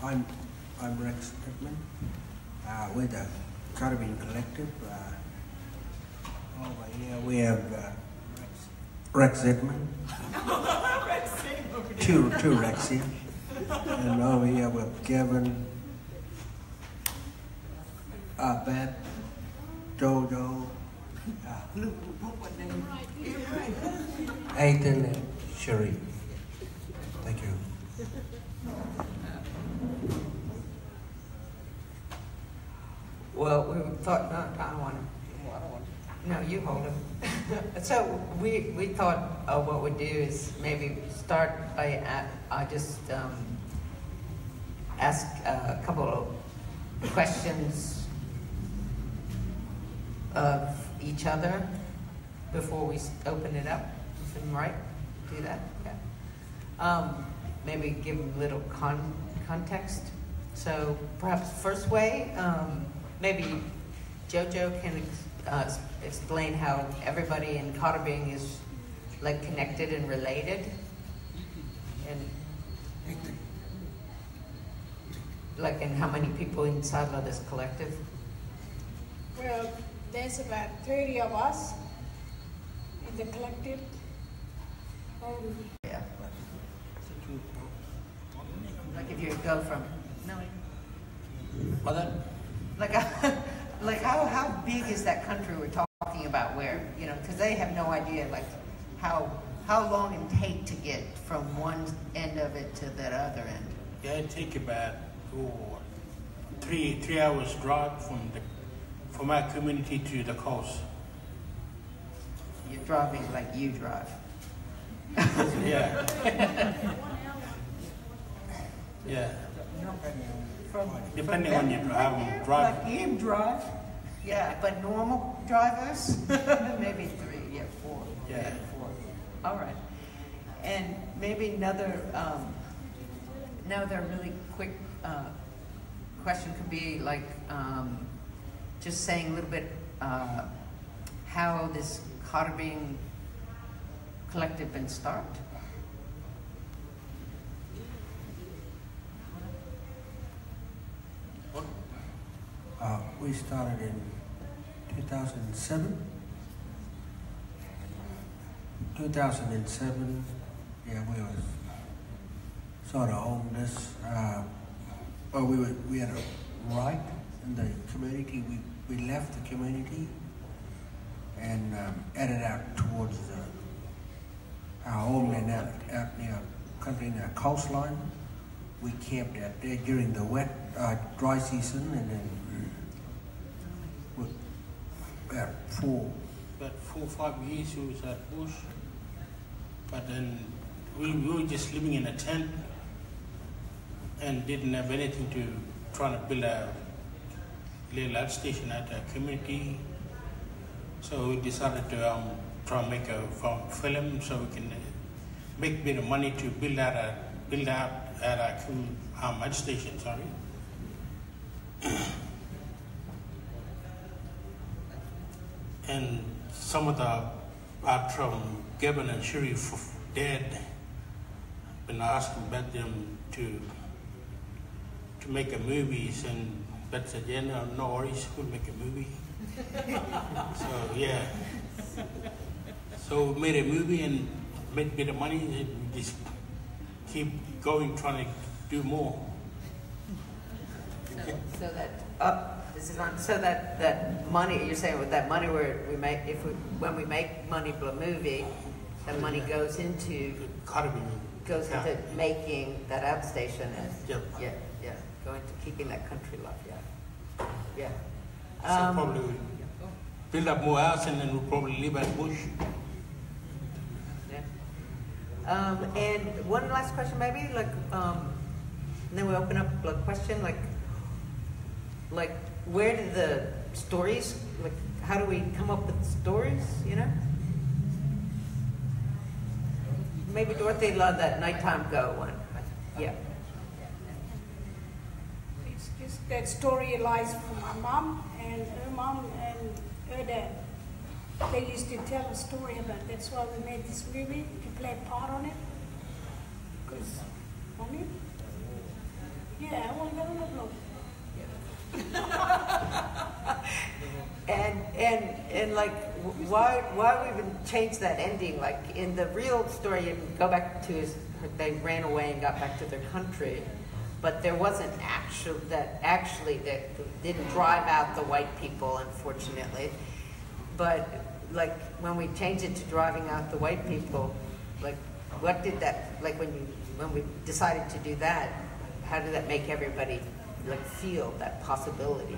I'm Rex Edmunds with the Karrabing Film Collective. Over here we have Rex Edmunds. two Rex here. And over here we have Gavin, Beth, Jojo, Ethan, and Sheree. Thank you. Well, we thought, no, I don't want to. No, you hold him. So we thought what we'd do is maybe start by I just ask a couple of questions of each other before we open it up. Is that right? Do that? Yeah. Maybe give a little context. So perhaps first way, maybe Jojo can explain how everybody in Karrabing is like connected and related, and like, and how many people inside of this collective? Well, there's about 30 of us in the collective. Yeah. Like if you go from like how big is that country we're talking about? Where, you know, because they have no idea like how long it take to get from one end of it to that other end. Yeah, it take about 3 hours drive from our community to the coast. You're driving like you drive. Yeah. Yeah. Depending on your drive. Like you drive. Yeah, but normal drivers, maybe 3, 4. Yeah. 4. All right. And maybe another really quick question could be like just saying a little bit how this Karrabing Collective been started. We started in 2007. 2007, yeah, we was sort of homeless. Well, we had a right in the community. We left the community and headed out towards our homeland out near country near the coastline. We camped out there during the wet, dry season, and then about 4 or 5 years we was at bush. But then we were just living in a tent and didn't have anything to try to build a little art station at our community. So we decided to try and make a film so we can make a bit of money to build out at our art station. Sorry. And some of the art from Gavin and Sheree dad been asking about them to make a movies, and Beth said, yeah, no worries, we'll make a movie. So yeah, so we made a movie and made a bit of money, and we just keep going, trying to do more. So that so that money, you're saying with that money we make, when we make money for a movie, that money goes into making that outstation and going to keeping that country life. Yeah. So probably we'll build up more house and then we'll probably live at bush. Yeah. And one last question, maybe, like, and then we open up a question, like where did the stories, like, how do we come up with stories, you know? Maybe Dorothy loved that nighttime go one. Yeah. It's just that story lies from my mom and her dad. They used to tell a story about it. That's why we made this movie, to play a part on it. Because, I mean, Yeah, I want to go to the blog. And like, why we even change that ending? Like in the real story, you go back to they ran away and got back to their country, but there wasn't actually that didn't drive out the white people, unfortunately. But like when we changed it to driving out the white people, like what did that, like when we decided to do that, how did that make everybody like feel that possibility?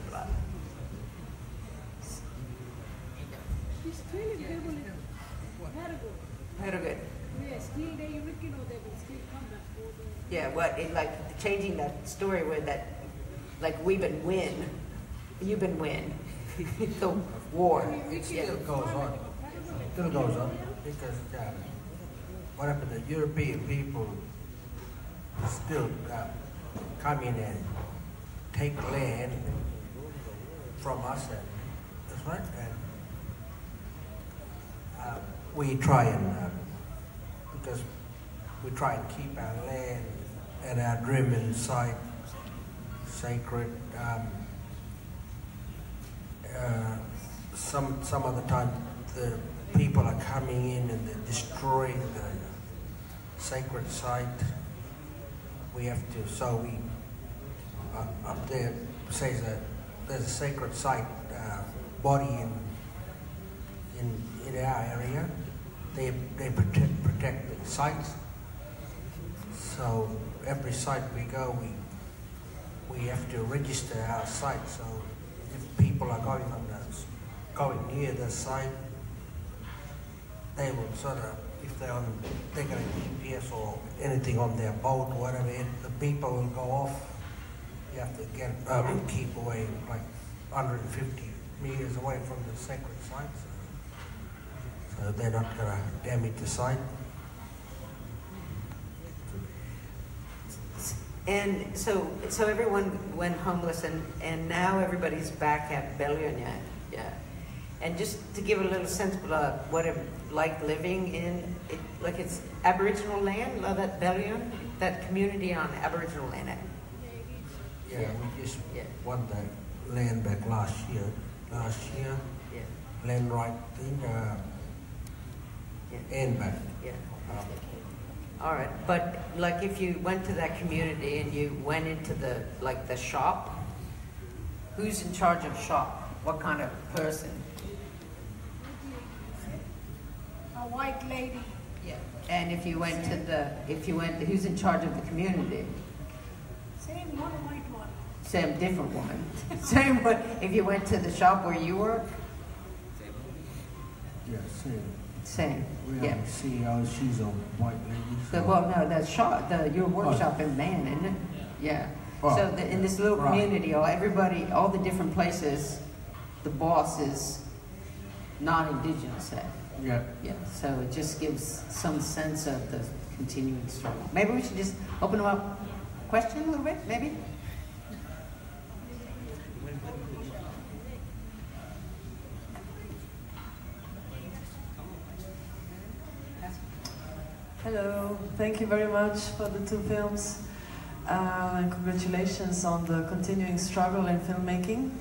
Very good. Yeah, what it, like changing that story where that, like we've been win, you've been win, the war. It still goes on. It still goes on because what happened? The European people still come in and take land from us, and that's right. And we try and because we try and keep our land and our driven site sacred. Some other time the people are coming in and they're destroying the sacred site. We have to, so we up there says that there's a sacred site body in our area. They protect the sites. So every site we go, we have to register our site. So if people are going going near the site, they will sort of, if they're got a GPS or anything on their boat or whatever, the people will go off. You have to get keep away like 150 meters away from the sacred site, so they're not going to damage the site. And so everyone went homeless, and now everybody's back at Belionia. Yeah. And just to give a little sense of what it's like living in, like it's Aboriginal land, that Bellion, that community on Aboriginal land. Yeah, we just won the land back last year. Yeah. Land right thing, and back. Yeah. All right, but like if you went to that community and you went into the shop, who's in charge of shop? What kind of person? A white lady. Yeah. And if you went who's in charge of the community? Same, not a white one. Same, different woman. Same one. If you went to the shop where you work? Yeah, same. Same. We have a CEO, she's a white lady. So. Your workshop in Man, isn't it? Yeah. Oh, so in this little community, all the different places, the boss is non-Indigenous. Yeah. Yeah. So it just gives some sense of the continuing struggle. Maybe we should just open them up. Question a little bit, maybe. Hello, thank you very much for the two films, and congratulations on the continuing struggle in filmmaking.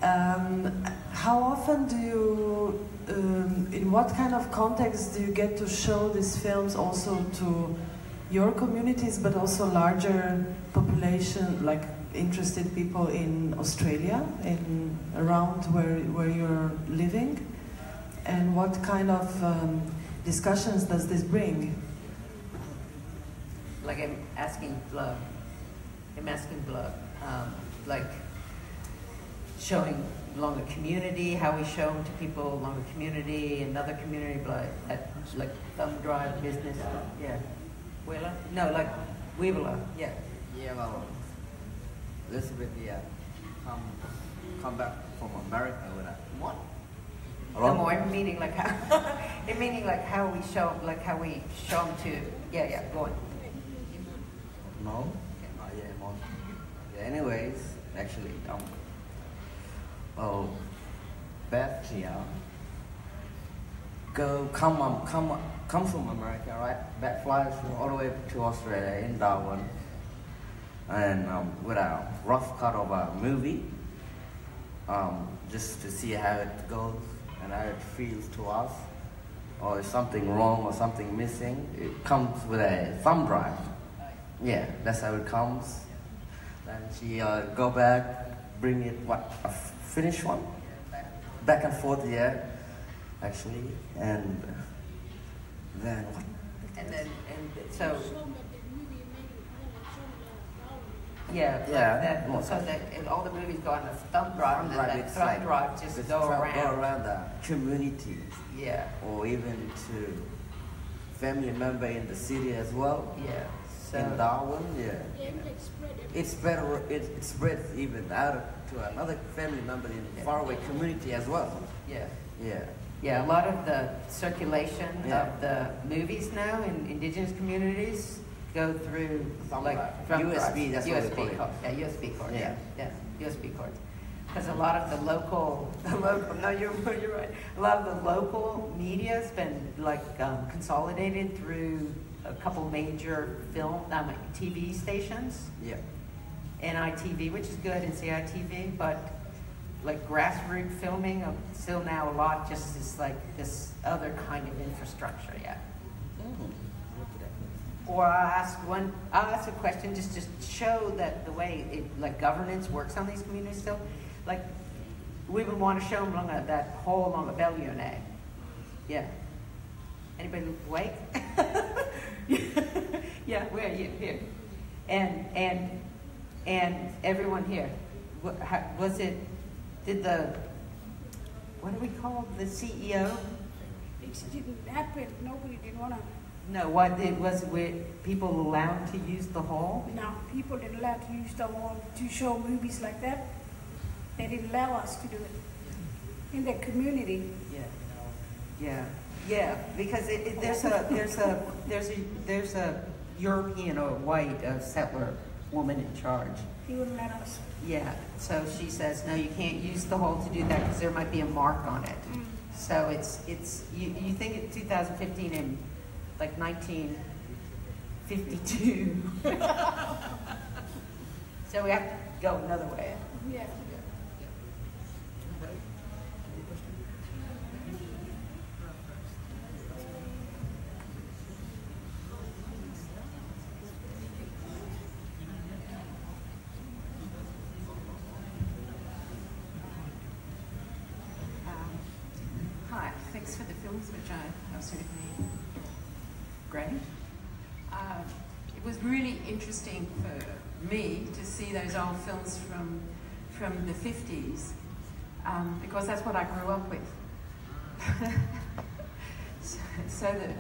How often do you, in what kind of context do you get to show these films also to your communities, but also larger population, like interested people in Australia, around where you're living? And what kind of discussions does this bring? Like I'm asking Blood, like showing along a community, how we show them to people along a community, another community, like thumb drive business, yeah. Wheeler? No, like Weaver, yeah. Yeah, well, Elizabeth, come back from America with that. What? No more. I'm meaning like how we show them to. Yeah. Go on. No. Yeah, more. Yeah, anyways, actually, Beth here. Come from America, right? Beth flies all the way to Australia in Darwin. and with a rough cut of a movie, just to see how it goes and how it feels to us, or if something wrong or something missing. It comes with a thumb drive. Yeah, that's how it comes. And she go back, bring it, a finished one? Back and forth, yeah, actually. And then what? So yeah, yeah. so that all the movies go on a thumb drive, and that thumb drive just go around the community. Yeah. Or even to family member in the city as well. Yeah. So in Darwin, yeah. It spreads even out to another family member in faraway community as well. Yeah. Yeah. Yeah, a lot of the circulation of the movies now in indigenous communities go through like USB. That's what we call it. Yeah, USB cords. Yeah. Yeah, USB cords. Because a lot of the local. No, you're right. A lot of the local media has been like consolidated through a couple major TV stations. Yeah. NITV, which is good, and CITV, but like grassroots filming of still now a lot just is like this other kind of infrastructure, yeah. Or I'll ask a question just to show that the way like governance works on these communities still. Like we would want to show them that whole along a Bellevue. Yeah. Anybody awake? Yeah, where are you? Here. And everyone here. What do we call the CEO? It didn't happen. Nobody didn't want to. No, what it was with people allowed to use the hall? No, people didn't allow to use the hall to show movies like that. They didn't allow us to do it in the community. Yeah, because there's a European or white settler woman in charge. He wouldn't let us. Yeah, so she says no, you can't use the hall to do that because there might be a mark on it. So it's you think it's 2015 in like 1952. So we have to go another way. Yeah. Hi, thanks for the films, which are absolutely great. It was really interesting for me to see those old films from the 50s, because that's what I grew up with. so that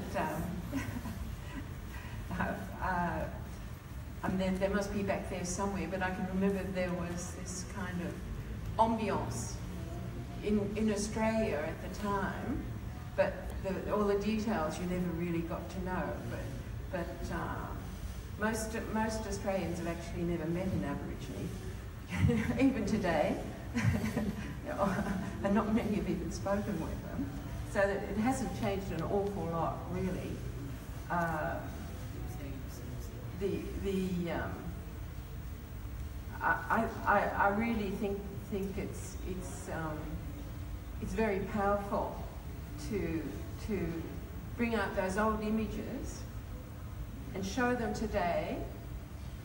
there must be back there somewhere, but I can remember there was this kind of ambience in Australia at the time, but all the details you never really got to know. But most Australians have actually never met an Aborigine, even today, and not many have even spoken with them. So that it hasn't changed an awful lot, really. I really think it's very powerful to bring out those old images and show them today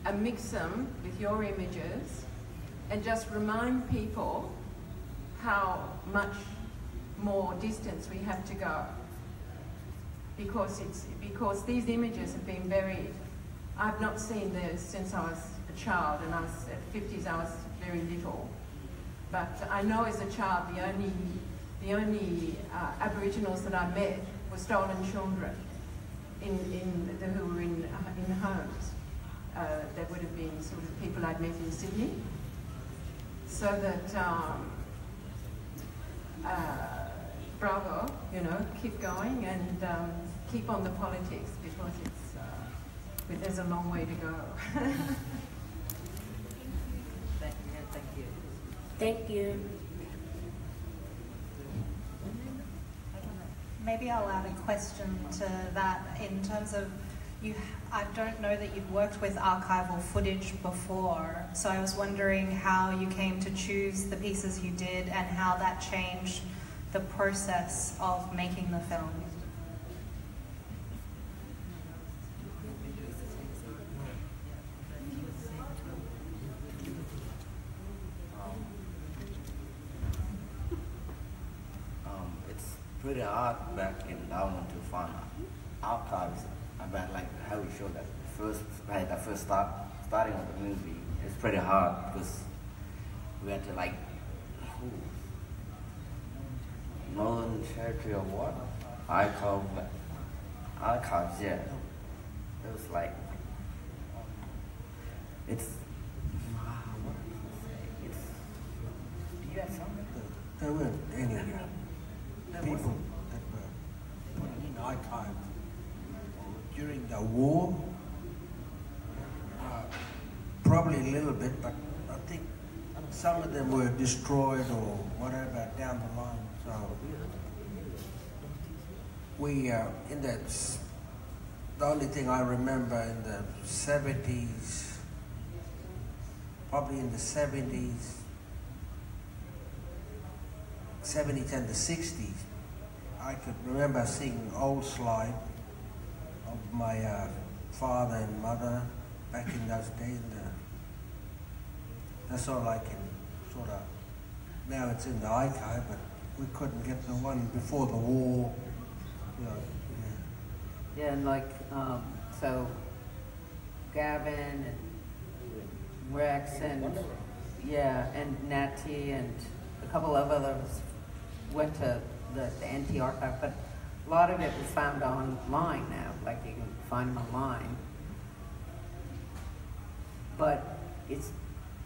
and mix them with your images and just remind people how much more distance we have to go, because these images have been buried. I've not seen those since I was a child, and I was at 50s. I was very little, but I know as a child the only Aboriginals that I met were stolen children who were in homes. That would have been sort of people I'd met in Sydney. So that bravo, keep going and keep on the politics, because there's a long way to go. Thank you. Maybe I'll add a question to that in terms of I don't know that you'd worked with archival footage before, so I was wondering how you came to choose the pieces you did and how that changed the process of making the film. It's pretty hard back in Yarrowin to find archives about like how we show that first starting of the movie. It's pretty hard because we had to like Northern Territory of what? Archives, yeah. It was like it's do you have something? There weren't any people that were put in archive during the war. Probably a little bit, but I think some of them were destroyed or whatever down the line. So we, the only thing I remember in the 70s, probably in the 70s and the 60s, I could remember seeing old slide of my father and mother back in those days. That's all I can sort of, now it's in the archive, but we couldn't get the one before the war. You know, Yeah, and like, so Gavin and Rex and, yeah, and Natty and a couple of others went to the NT archive, but a lot of it was found online now, like you can find them online. But it's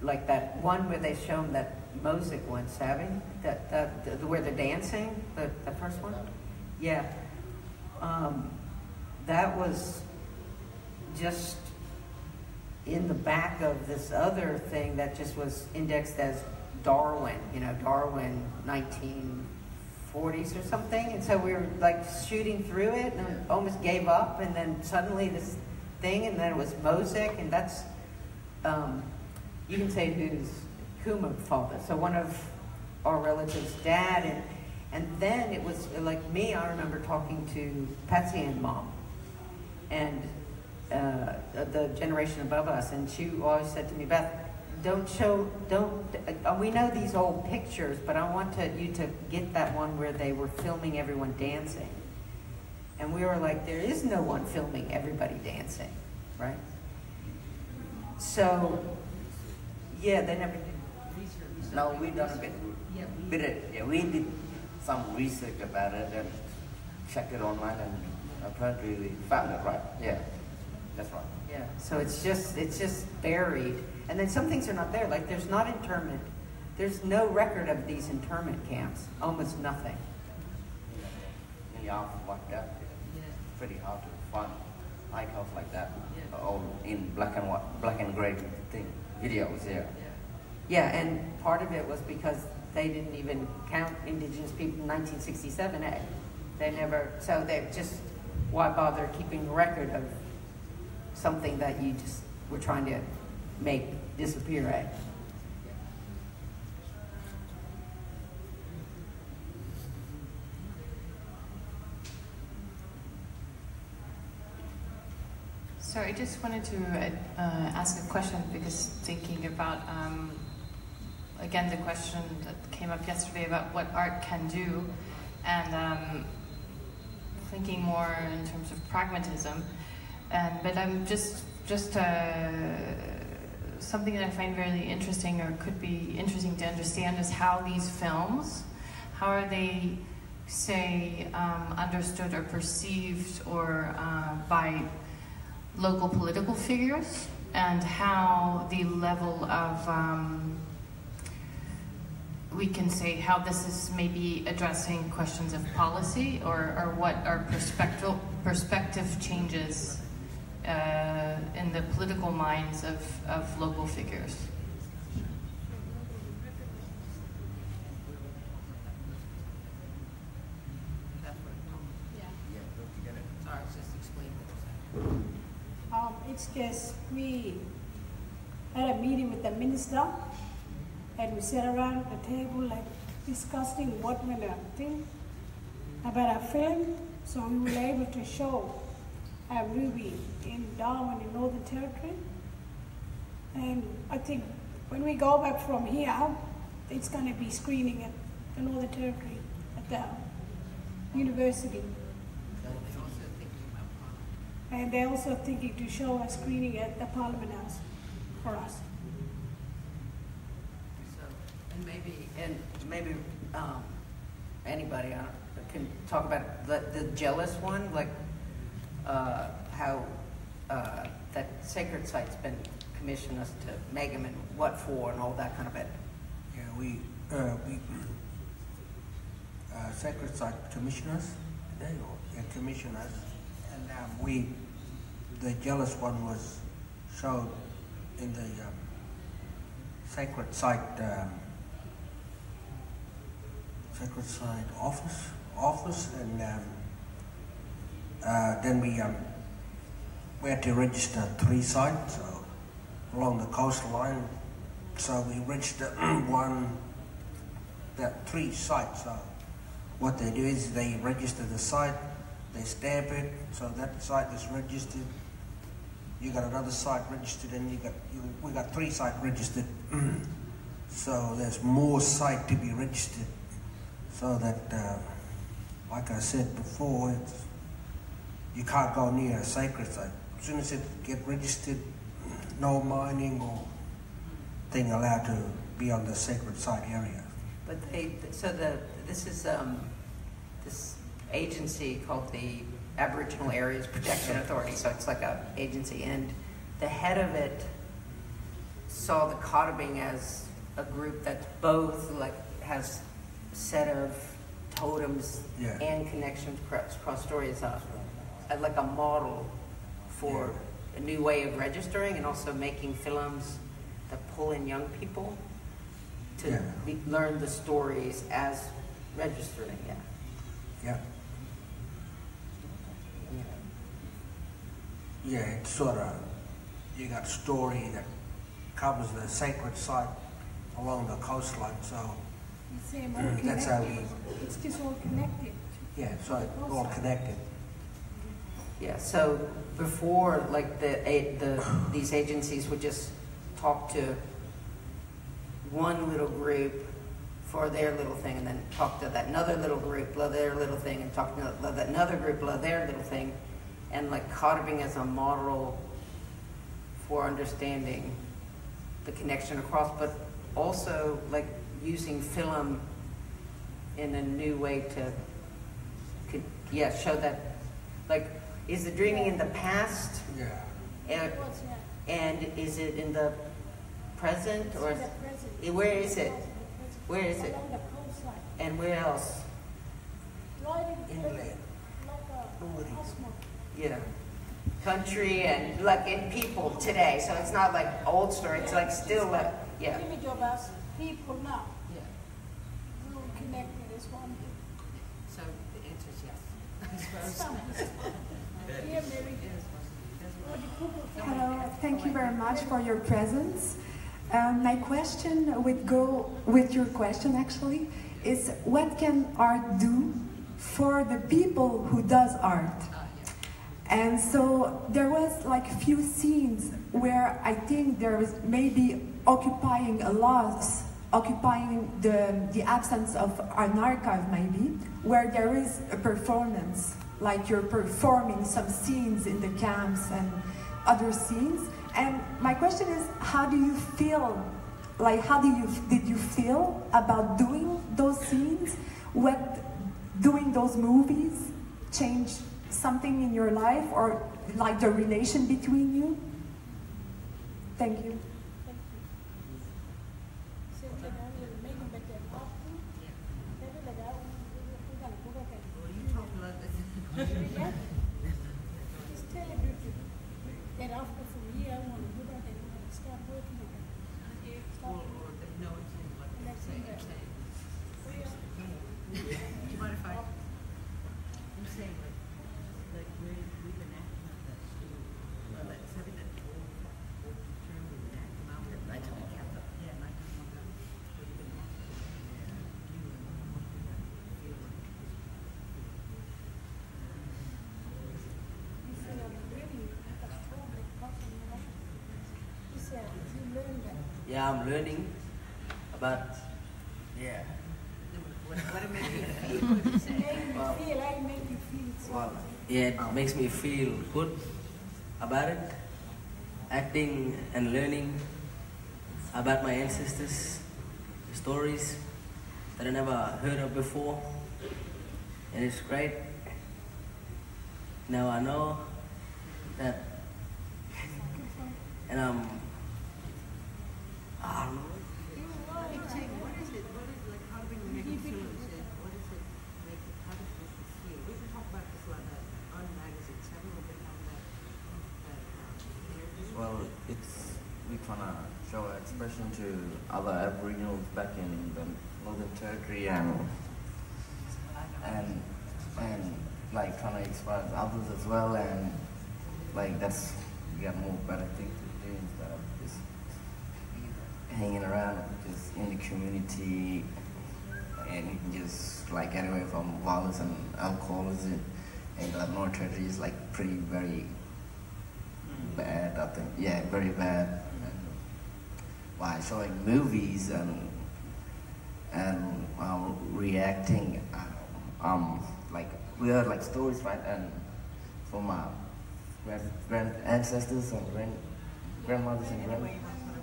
like that one where they shown that Mosaic one, Savvy, where they're dancing, the first one? Yeah. That was just in the back of this other thing that just was indexed as Darwin, Darwin 1940s or something. And so we were like shooting through it and almost gave up, and then suddenly this thing, and then it was Mosaic, and that's, you can say who's Kuma father. So one of our relatives' dad, and then it was like me, I remember talking to Patsy and Mom, and the generation above us, and she always said to me, Beth, we know these old pictures, but I want you to get that one where they were filming everyone dancing. And we were like, there is no one filming everybody dancing, right? So, yeah, they never did research. No, we done a bit. We did some research about it and checked it online, and apparently we found it, right? Yeah, that's right. Yeah, so it's just buried. And then some things are not there, like there's not internment. There's no record of these internment camps, almost nothing. Yeah, like that. It's pretty hard to find icons like that, all in black and gray thing, videos, yeah. Yeah, and part of it was because they didn't even count indigenous people in 1967, eh? They never, so they just, why bother keeping a record of something that you just were trying to make disappear, eh? So I just wanted to ask a question, because thinking about, again, the question that came up yesterday about what art can do, and thinking more in terms of pragmatism. But I'm just something that I find very interesting, or could be interesting to understand, is how these films, how are they, say, understood or perceived or by local political figures, and how the level of, we can say how this is maybe addressing questions of policy, or what are perspective changes in the political minds of local figures. Sorry, just explain what it's just, we had a meeting with the minister, and we sat around the table like discussing what we're gonna think about our film. So we were able to show our movie in Darwin in Northern Territory. And I think when we go back from here, it's gonna be screening at the Northern Territory, at the university. And they're also thinking to show a screening at the Parliament House for us. So, and maybe anybody can talk about the jealous one, like how that sacred site's been commissioned us to make them and what for and all that kind of it. Yeah, we sacred site commissioners, commission us, and the jealous one was showed in the sacred site office, and then we had to register 3 sites along the coastline. So we registered 3 sites. So what they do is they register the site, they stamp it, so that site is registered. You got another site registered, and we got 3 sites registered. So there's more site to be registered, so that, like I said before, you can't go near a sacred site. As soon as it gets registered, no mining or thing allowed to be on the sacred site area. But this is this agency called the Aboriginal Areas Protection Authority, so it's like a agency, and the head of it saw the Karrabing as a group that's both like has a set of totems and connections across stories, like a model for a new way of registering and also making films that pull in young people to learn the stories as registering. Yeah, it's sort of, you got story that covers the sacred site along the coastline, so that's how we... It's just all connected. Yeah, so it's all connected. Yeah, so before, like these agencies would just talk to one little group for their little thing, and then talk to that another little group, love their little thing, and talk to that another group, love their little thing, and like Karrabing as a model for understanding the connection across, but also like using film in a new way to, show that, like, is the dreaming in the past? And is it in the present, or where is it? Where is it? And where else? Inland. Country and like in people today. So it's not like old story. It's like still like Image of us people now. We're all connected as one. So the answer is yes. Hello, thank you very much for your presence. My question would go with your question actually, is what can art do for the people who does art? And so there was like a few scenes where I think there was maybe occupying a loss, occupying the absence of an archive maybe, where there is a performance, like you're performing some scenes in the camps and other scenes. And my question is, how do you feel? Like, did you feel about doing those scenes? What doing those movies changed something in your life, or like the relation between you? Thank you. That after for me, I want to go back and start working again. Do you mind if I'm saying like we've been acting on that too. Well, let's have it Yeah, I'm learning, but yeah. What it makes you feel? What did you say? Well, yeah, it makes me feel good about it. Acting and learning about my ancestors, stories that I never heard of before, and it's great. Now I know that, and I don't know. What is it? What is like Karrabing making films? What is it? How does it make you feel? We can talk about this on magazines. Have a little bit on that. Well, we trying to show expression to other Aboriginals back in the Northern Territory and like trying to express others as well, and like that's we got more better things to do instead of just hanging around just in the community, and you can just like get away from violence and alcoholism, and the Northern Territory is like very bad, I think. Yeah, very bad. And by showing movies and reacting, like we heard like stories, right? And from our grand ancestors and grandmothers and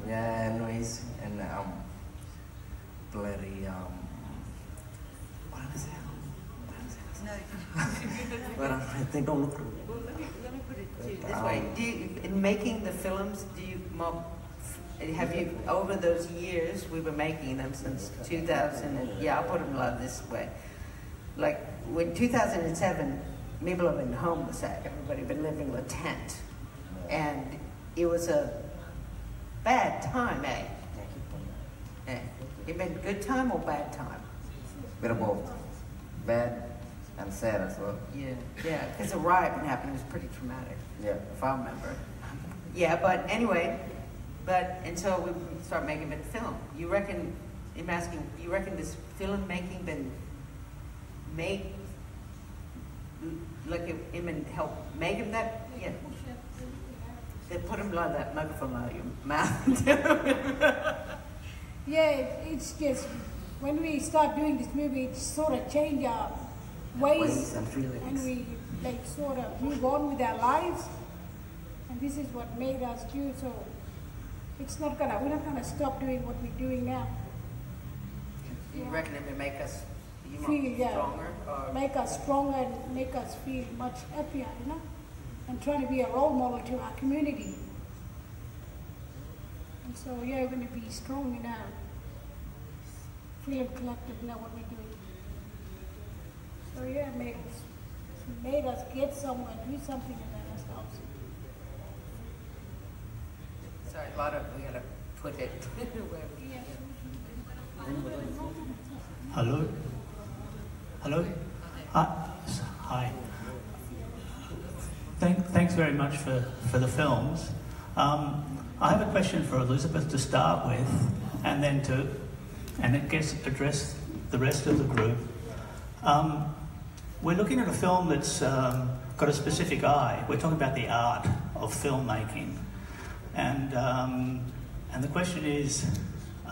anyways, and bloody what is it? Well, I think don't look. Well, let me put it this way. In making the films, have you, over those years, we've been making them since 2000, I'll put them this way. Like, when 2007, people have been homeless, everybody been living in a tent. And it was a bad time, eh? It been good time or bad time? Bit of both. Bad and sad as well. Yeah, because the riot happened, it was pretty traumatic. Yeah. If I remember. Yeah, but anyway, and so we start making a film. You reckon this film making been made, like it been help make him that? Yeah. They put him like that microphone out of your mouth. Yeah, it's just, when we start doing this movie, it sort of change our ways and feelings. And we like sort of move on with our lives. And this is what made us do, so we're not gonna stop doing what we're doing now. You reckon it would make us feel, stronger? Or? Make us stronger and make us feel much happier, and trying to be a role model to our community. And so, we're going to be strong in our film collective, now what we're doing. So, it made us get somewhere, do something about ourselves. Sorry, we gotta put it where Hello? Hi. Thanks very much for the films. I have a question for Elizabeth to start with, and then address the rest of the group. We're looking at a film that's got a specific eye. We're talking about the art of filmmaking, and the question is,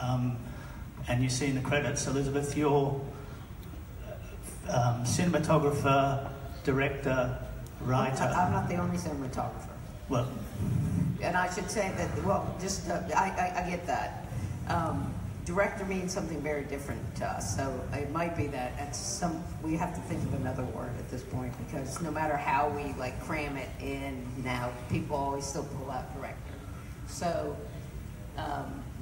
and you see in the credits, Elizabeth, you're cinematographer, director, writer. I'm not the only cinematographer. Well, and I should say that, I get that. Director means something very different to us, so it might be that we have to think of another word at this point, because no matter how we cram it in now, people always still pull out director. So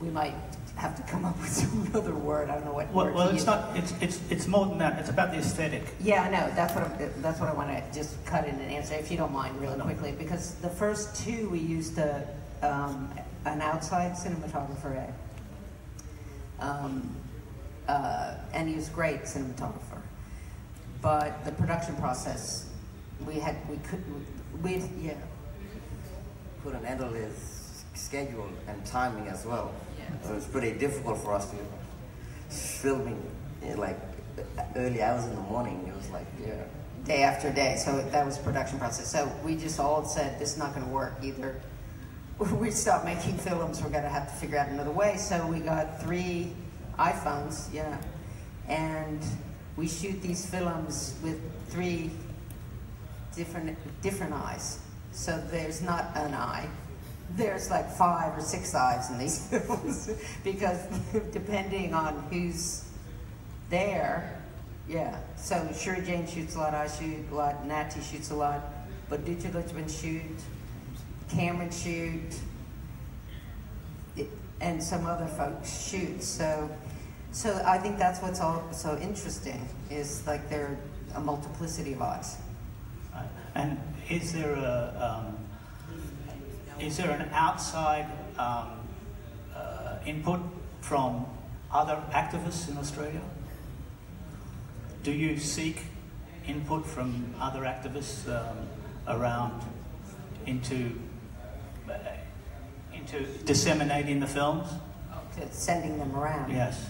we might have to come up with another word. I don't know what word to use. It's more than that. It's about the aesthetic. Yeah, I know. That's what I want to just cut in and answer, if you don't mind, really quickly, because the first two we used an outside cinematographer, and he was a great cinematographer. But the production process, we couldn't handle his schedule and timing as well. So it was pretty difficult for us to filming early hours in the morning. It was day after day. So that was production process. So we just all said, this is not going to work. Either we start making films, we're going to have to figure out another way. So we got 3 iPhones, yeah, and we shoot these films with 3 different eyes. So there's not an eye. There's like 5 or 6 eyes in these films because depending on who's there, yeah. So Sheree Jane shoots a lot, I shoot a lot, Natty shoots a lot, but Digital shoot, Cameron shoot, and some other folks shoot. So I think that's what's all so interesting is like there are a multiplicity of eyes. Right. And is there an outside input from other activists in Australia? Do you seek input from other activists around into disseminating the films? To sending them around. Yes.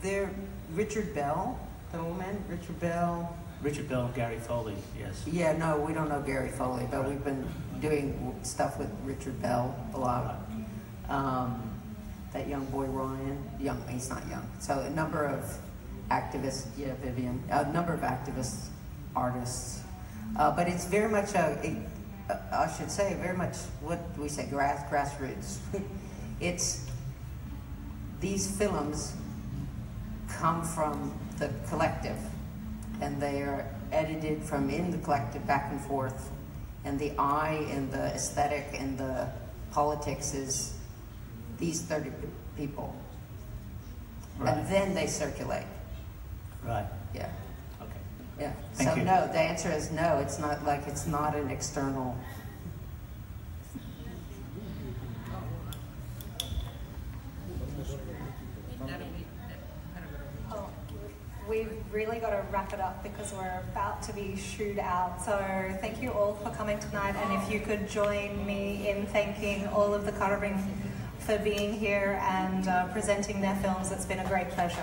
There, Richard Bell, the woman, Richard Bell and Gary Foley, yes. Yeah, no, we don't know Gary Foley, but we've been doing stuff with Richard Bell a lot. That young boy Ryan, he's not young. So a number of activists, yeah, Vivian, a number of activists, artists. But it's very much I should say, very much what do we say, grassroots. It's, these films come from the collective, and they are edited from in the collective back and forth, and the eye and the aesthetic and the politics is these 30 people. Right. And then they circulate. Right. Yeah. Okay. Yeah. Thank you. No, the answer is no. It's not like, it's not an external. We've really got to wrap it up because we're about to be shooed out. So thank you all for coming tonight, and if you could join me in thanking all of the Karrabing for being here and presenting their films. It's been a great pleasure.